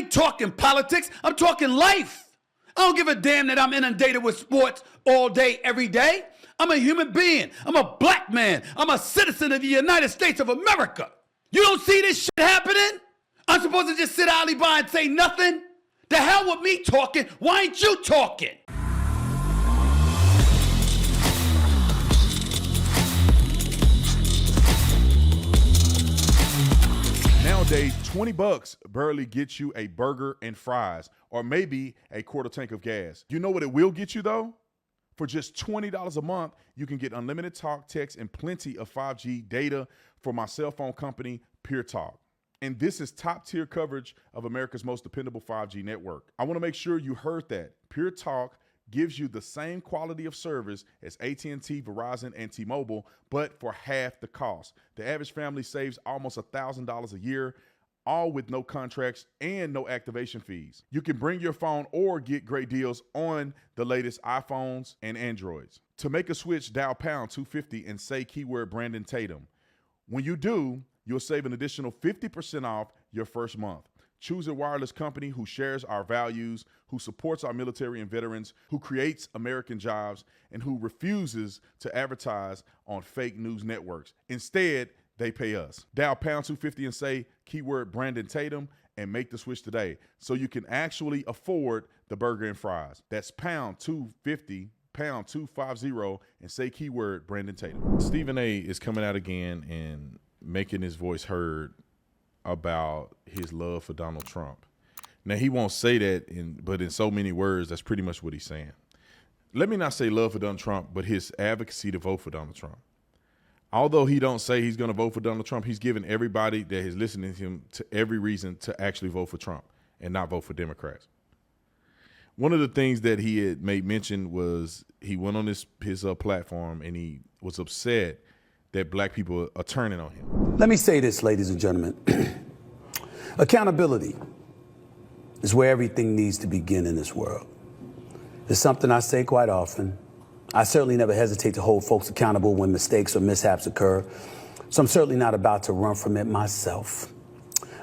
ain't talking politics. I'm talking life. I don't give a damn that I'm inundated with sports all day, every day. I'm a human being. I'm a black man. I'm a citizen of the United States of America. You don't see this shit happening? I'm supposed to just sit idly by and say nothing? The hell with me talking. Why ain't you talking? Nowadays, $20 barely gets you a burger and fries, or maybe a quarter tank of gas. You know what it will get you though? For just $20 a month, you can get unlimited talk, text, and plenty of 5G data for my cell phone company, Pure Talk. And this is top tier coverage of America's most dependable 5G network. I want to make sure you heard that. Pure Talk gives you the same quality of service as AT&T, Verizon, and T-Mobile, but for half the cost. The average family saves almost $1,000 a year, all with no contracts and no activation fees. You can bring your phone or get great deals on the latest iPhones and Androids. To make a switch, dial pound 250 and say keyword Brandon Tatum. When you do, you'll save an additional 50% off your first month. Choose a wireless company who shares our values, who supports our military and veterans, who creates American jobs, and who refuses to advertise on fake news networks. Instead, they pay us. Dial pound 250 and say keyword Brandon Tatum and make the switch today so you can actually afford the burger and fries. That's pound 250, pound 250, and say keyword Brandon Tatum. Stephen A. is coming out again and making his voice heard about his love for Donald Trump. Now, he won't say that, but in so many words, that's pretty much what he's saying. Let me not say love for Donald Trump, but his advocacy to vote for Donald Trump. Although he don't say he's going to vote for Donald Trump, he's giving everybody that is listening to him to every reason to actually vote for Trump and not vote for Democrats. One of the things that he had made mention was he went on his platform and he was upset that black people are turning on him. Let me say this, ladies and gentlemen. Accountability is where everything needs to begin in this world. It's something I say quite often. I certainly never hesitate to hold folks accountable when mistakes or mishaps occur, so I'm certainly not about to run from it myself.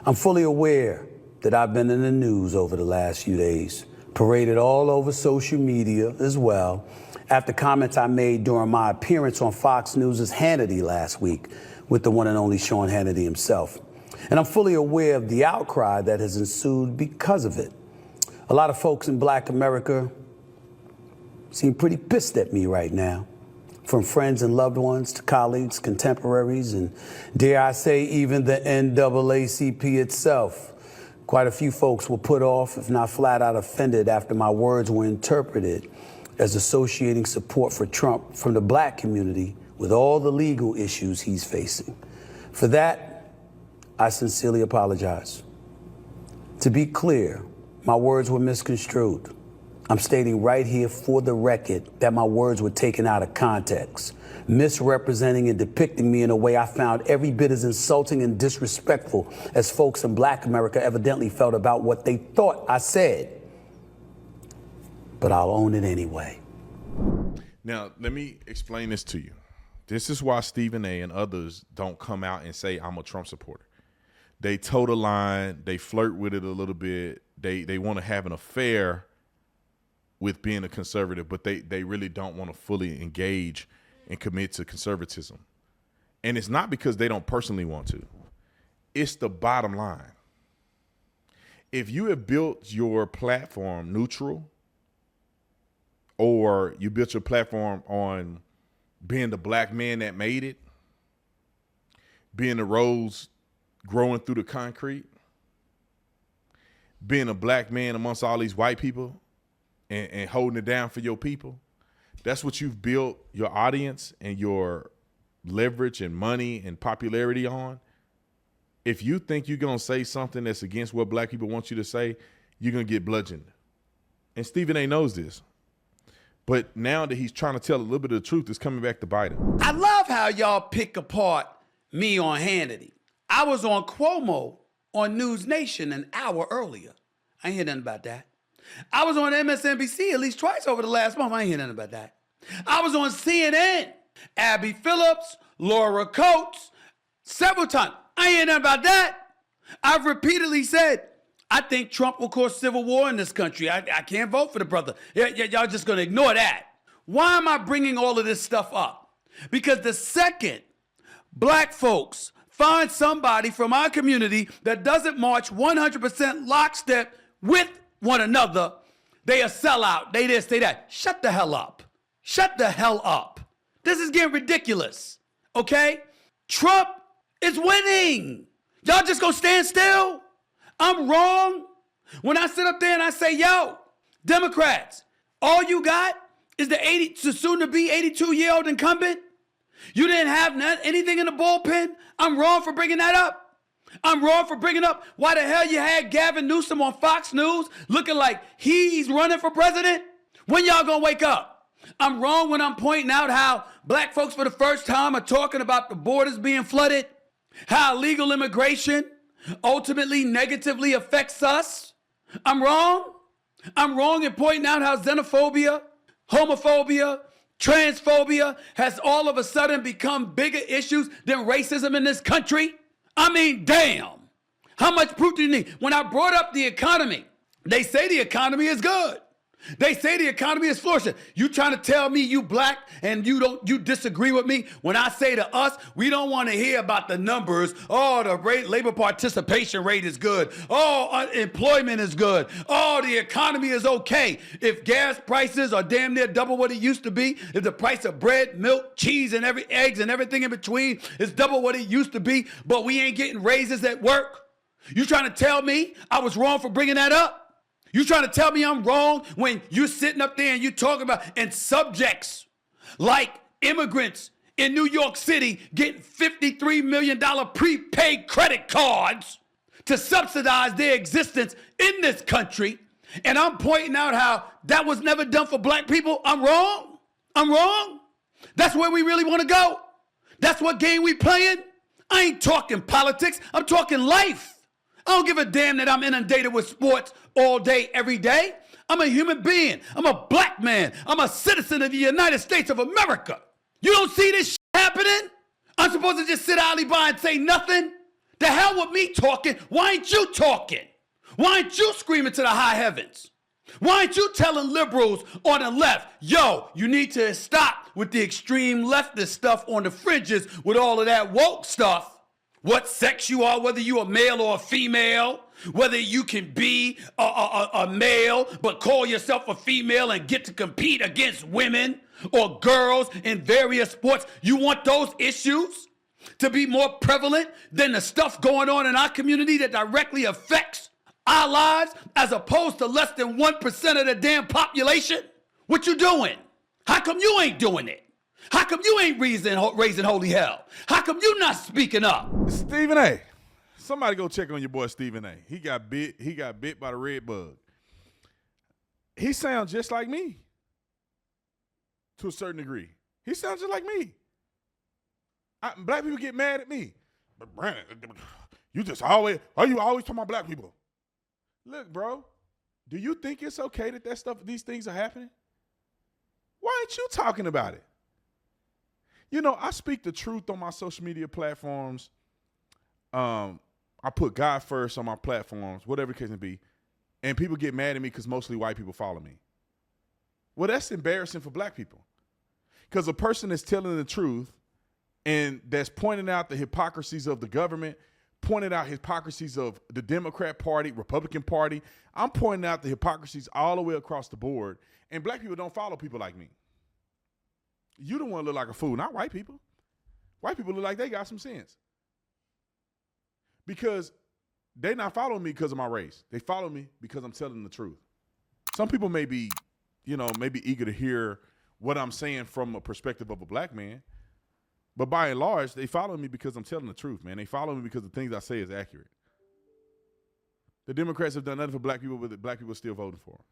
I'm fully aware that I've been in the news over the last few days, paraded all over social media as well, after comments I made during my appearance on Fox News' Hannity last week with the one and only Sean Hannity himself. And I'm fully aware of the outcry that has ensued because of it. A lot of folks in Black America seem pretty pissed at me right now, from friends and loved ones to colleagues, contemporaries, and dare I say even the NAACP itself. Quite a few folks were put off, if not flat out offended, after my words were interpreted as associating support for Trump from the black community with all the legal issues he's facing. For that, I sincerely apologize. To be clear, my words were misconstrued. I'm stating right here for the record that my words were taken out of context, misrepresenting and depicting me in a way I found every bit as insulting and disrespectful as folks in Black America evidently felt about what they thought I said. But I'll own it anyway. Now, let me explain this to you. This is why Stephen A. and others don't come out and say, I'm a Trump supporter. They toe the line. They flirt with it a little bit. They want to have an affair with being a conservative, but they really don't want to fully engage and commit to conservatism. And it's not because they don't personally want to. It's the bottom line. If you have built your platform neutral, or you built your platform on being the black man that made it, being the rose growing through the concrete, being a black man amongst all these white people and holding it down for your people, that's what you've built your audience and your leverage and money and popularity on. If you think you're going to say something that's against what black people want you to say, you're going to get bludgeoned. And Stephen A. knows this. But now that he's trying to tell a little bit of the truth, it's coming back to bite him. I love how y'all pick apart me on Hannity. I was on Cuomo on News Nation an hour earlier. I ain't hear nothing about that. I was on MSNBC at least twice over the last month. I ain't hear nothing about that. I was on CNN, Abby Phillips, Laura Coates, several times. I ain't hear nothing about that. I've repeatedly said, I think Trump will cause civil war in this country. I can't vote for the brother. Y'all just going to ignore that. Why am I bringing all of this stuff up? Because the second black folks find somebody from our community that doesn't march 100% lockstep with one another, they a sellout. They this, they that. Shut the hell up. Shut the hell up. This is getting ridiculous. Okay? Trump is winning. Y'all just gonna stand still? I'm wrong when I sit up there and I say, yo, Democrats, all you got is the soon to be 82-year-old incumbent. You didn't have anything in the bullpen. I'm wrong for bringing that up. I'm wrong for bringing up why the hell you had Gavin Newsom on Fox News looking like he's running for president. When y'all gonna wake up? I'm wrong when I'm pointing out how black folks for the first time are talking about the borders being flooded, how illegal immigration ultimately negatively affects us. I'm wrong. I'm wrong in pointing out how xenophobia, homophobia, transphobia has all of a sudden become bigger issues than racism in this country. I mean, damn. How much proof do you need? When I brought up the economy, they say the economy is good. They say the economy is flourishing. You trying to tell me you black and you disagree with me when I say to us, we don't want to hear about the numbers. Oh, the labor participation rate is good. Oh, unemployment is good. Oh, the economy is okay. If gas prices are damn near double what it used to be, if the price of bread, milk, cheese, and eggs and everything in between is double what it used to be, but we ain't getting raises at work, you trying to tell me I was wrong for bringing that up? You trying to tell me I'm wrong when you're sitting up there and you talking about and subjects like immigrants in New York City getting $53 million prepaid credit cards to subsidize their existence in this country, and I'm pointing out how that was never done for black people? I'm wrong? I'm wrong? That's where we really want to go? That's what game we playing? I ain't talking politics. I'm talking life. I don't give a damn that I'm inundated with sports all day, every day. I'm a human being. I'm a black man. I'm a citizen of the United States of America. You don't see this shit happening? I'm supposed to just sit idly by and say nothing? The hell with me talking. Why ain't you talking? Why ain't you screaming to the high heavens? Why aren't you telling liberals on the left, yo, you need to stop with the extreme leftist stuff on the fringes with all of that woke stuff? What sex you are, whether you a male or a female, whether you can be a male but call yourself a female and get to compete against women or girls in various sports. You want those issues to be more prevalent than the stuff going on in our community that directly affects our lives as opposed to less than 1% of the damn population? What you doing? How come you ain't doing it? How come you ain't raising holy hell? How come you not speaking up? Stephen A. Somebody go check on your boy Stephen A. He got bit by the red bug. He sounds just like me. To a certain degree. He sounds just like me. Black people get mad at me. But Brandon, you always talking about black people? Look, bro, do you think it's okay that these things are happening? Why aren't you talking about it? You know, I speak the truth on my social media platforms. I put God first on my platforms, whatever the case may be. And people get mad at me because mostly white people follow me. Well, that's embarrassing for black people. Because a person that's telling the truth and that's pointing out the hypocrisies of the government, pointing out hypocrisies of the Democrat Party, Republican Party. I'm pointing out the hypocrisies all the way across the board. And black people don't follow people like me. You don't want to look like a fool, not white people. White people look like they got some sense. Because they're not following me because of my race. They follow me because I'm telling the truth. Some people may be eager to hear what I'm saying from a perspective of a black man. But by and large, they follow me because I'm telling the truth, man. They follow me because the things I say is accurate. The Democrats have done nothing for black people, but black people are still voting for them.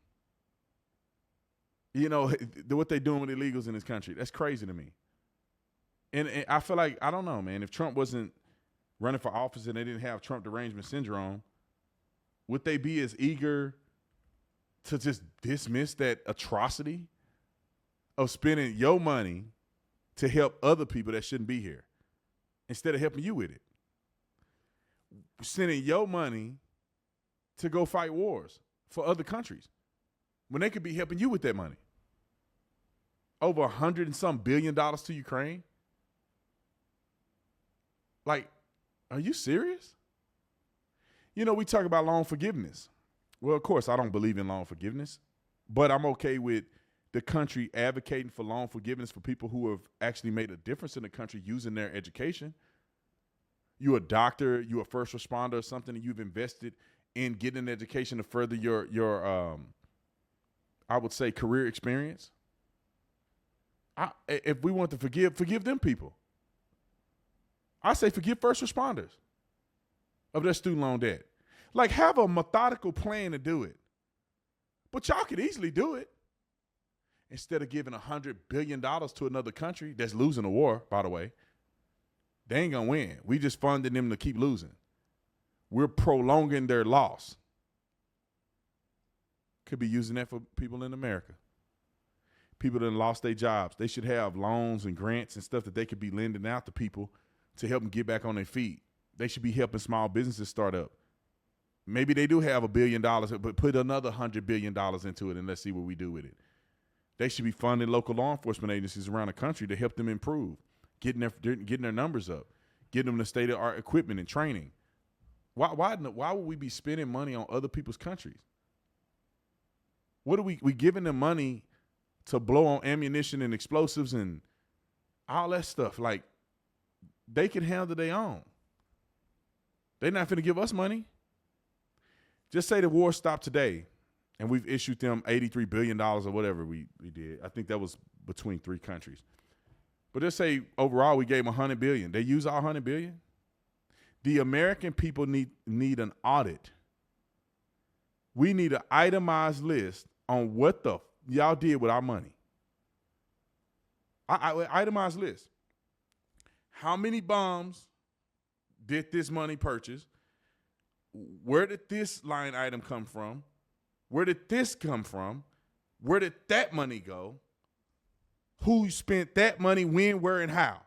You know, what they're doing with illegals in this country, that's crazy to me. And I feel like, I don't know, man, if Trump wasn't running for office and they didn't have Trump derangement syndrome, would they be as eager to just dismiss that atrocity of spending your money to help other people that shouldn't be here instead of helping you with it? Sending your money to go fight wars for other countries when they could be helping you with that money? Over $100 and some billion to Ukraine? Like, are you serious? You know, we talk about loan forgiveness. Well, of course, I don't believe in loan forgiveness, but I'm okay with the country advocating for loan forgiveness for people who have actually made a difference in the country using their education. You a doctor, you a first responder or something, and you've invested in getting an education to further your I would say career experience. If we want to forgive them people. I say forgive first responders of their student loan debt. Like, have a methodical plan to do it. But y'all could easily do it. Instead of giving $100 billion to another country that's losing a war, by the way. They ain't going to win. We just funding them to keep losing. We're prolonging their loss. Could be using that for people in America. People that lost their jobs. They should have loans and grants and stuff that they could be lending out to people to help them get back on their feet. They should be helping small businesses start up. Maybe they do have $1 billion, but put another $100 billion into it and let's see what we do with it. They should be funding local law enforcement agencies around the country to help them improve, getting their numbers up, getting them the state-of-the-art equipment and training. Why would we be spending money on other people's countries? What are we giving them money to blow on ammunition and explosives and all that stuff? Like, they can handle their own. They're not finna give us money. Just say the war stopped today and we've issued them $83 billion or whatever we did. I think that was between 3 countries. But let's say overall we gave them $100 billion. They use our $100 billion? The American people need an audit. We need an itemized list on what the y'all did with our money. Itemized list. How many bombs did this money purchase? Where did this line item come from? Where did this come from? Where did that money go? Who spent that money, when, where, and how?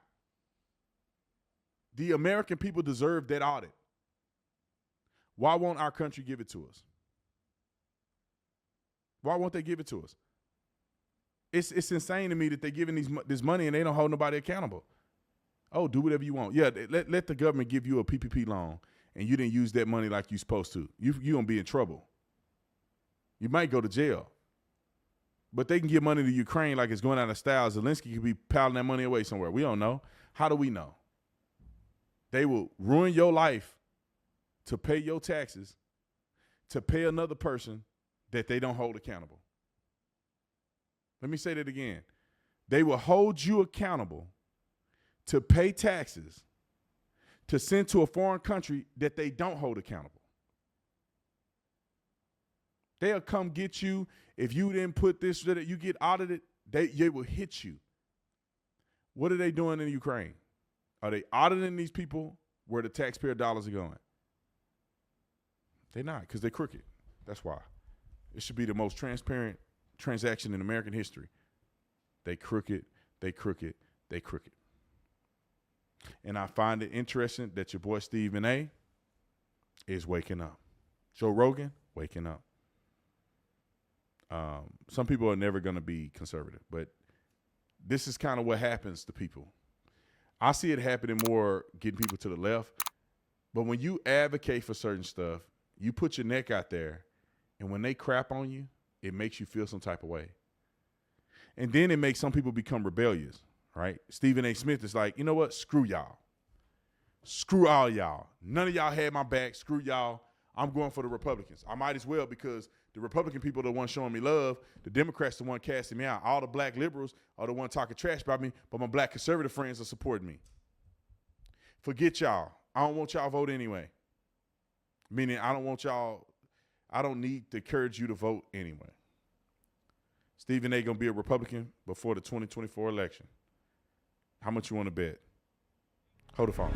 The American people deserve that audit. Why won't our country give it to us? Why won't they give it to us? It's insane to me that they're giving this money and they don't hold nobody accountable. Oh, do whatever you want. Yeah, let the government give you a PPP loan and you didn't use that money like you're supposed to. You're going to be in trouble. You might go to jail. But they can give money to Ukraine like it's going out of style. Zelensky could be piling that money away somewhere. We don't know. How do we know? They will ruin your life to pay your taxes, to pay another person that they don't hold accountable. Let me say that again. They will hold you accountable to pay taxes to send to a foreign country that they don't hold accountable. They'll come get you. If you didn't put this, that you get audited, they will hit you. What are they doing in Ukraine? Are they auditing these people where the taxpayer dollars are going? They're not, because they're crooked. That's why. It should be the most transparent transaction in American history. They crooked, they crooked, they crooked. And I find it interesting that your boy Stephen A. is waking up. Joe Rogan, waking up. Some people are never going to be conservative, but this is kind of what happens to people. I see it happening more getting people to the left, but when you advocate for certain stuff, you put your neck out there, and when they crap on you, it makes you feel some type of way. And then it makes some people become rebellious, right? Stephen A. Smith is like, you know what? Screw y'all. Screw all y'all. None of y'all had my back. Screw y'all. I'm going for the Republicans. I might as well, because the Republican people are the ones showing me love. The Democrats are the one casting me out. All the black liberals are the one talking trash about me, but my black conservative friends are supporting me. Forget y'all. I don't want y'all vote anyway. Meaning I don't need to encourage you to vote anyway. Stephen A. gonna be a Republican before the 2024 election. How much you want to bet? Hold the phone.